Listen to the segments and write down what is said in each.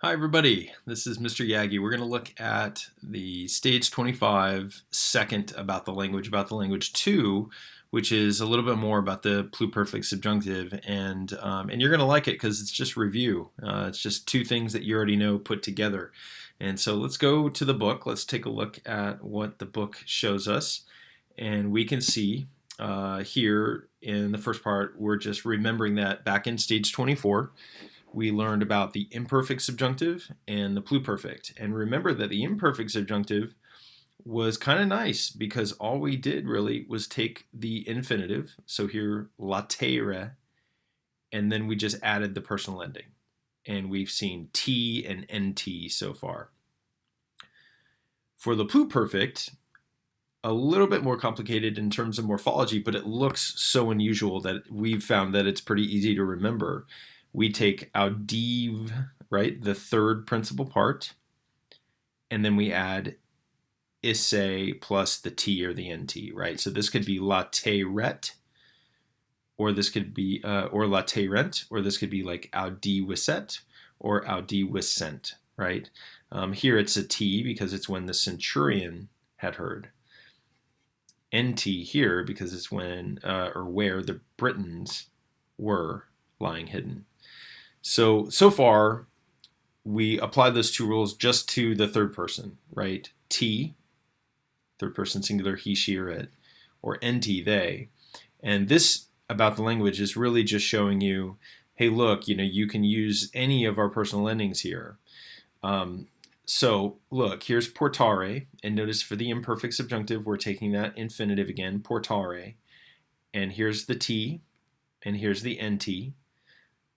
Hi everybody, this is Mr. Yagi. We're going to look at the stage 25 second about the language 2, which is a little bit more about the pluperfect subjunctive, and you're going to like it because it's just review. It's just two things that you already know put together. And so let's go to the book. Let's take a look at what the book shows us, and we can see here in the first part, we're just remembering that back in stage 24, we learned about the imperfect subjunctive and the pluperfect. And remember that the imperfect subjunctive was kind of nice because all we did really was take the infinitive, so here latere, and then we just added the personal ending. And we've seen T and NT so far. For the pluperfect, a little bit more complicated in terms of morphology, but it looks so unusual that we've found that it's pretty easy to remember. We take audive, right, the third principal part, and then we add isse plus the t or the nt, right? So this could be lateret, or this could be or laterent, or this could be like audiviset or audivisent, right? Here it's a t because it's when the centurion had heard. NT here because it's when or where the Britons were lying hidden. So far, we apply those two rules just to the third person, right? T, third person singular, he, she, or it, or NT, they. And this about the language is really just showing you, hey, look, you can use any of our personal endings here. So look, here's portare, and notice for the imperfect subjunctive, we're taking that infinitive again, portare, and here's the T, and here's the NT.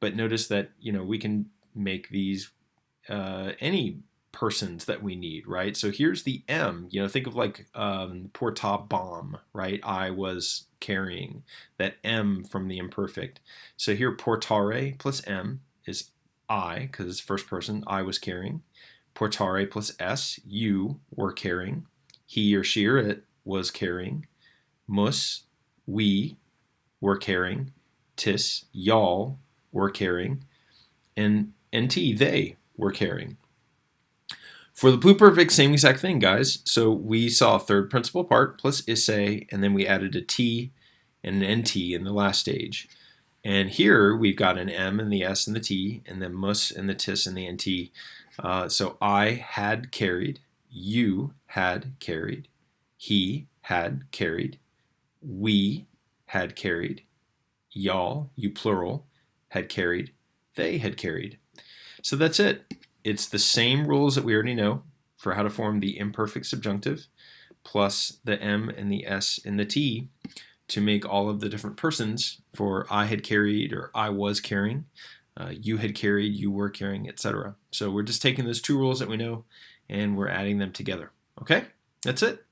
But notice that, we can make these any persons that we need, right? So here's the M, think of like porta bomb, right? I was carrying, that M from the imperfect. So here portare plus M is I, because it's first person, I was carrying. Portare plus S, you were carrying. He or she or it was carrying. Mus, we were carrying. Tis, y'all were carrying. And NT, they were carrying. For the pluperfect, same exact thing, guys. So we saw a third principal part plus isse, and then we added a T and an NT in the last stage. And here we've got an M and the S and the T, and then mus and the tis and the NT. So I had carried, you had carried, he had carried, we had carried, y'all, you plural, had carried, they had carried. So that's it. It's the same rules that we already know for how to form the imperfect subjunctive plus the M and the S and the T to make all of the different persons for I had carried or I was carrying, you had carried, you were carrying, etc. So we're just taking those two rules that we know and we're adding them together. Okay? That's it.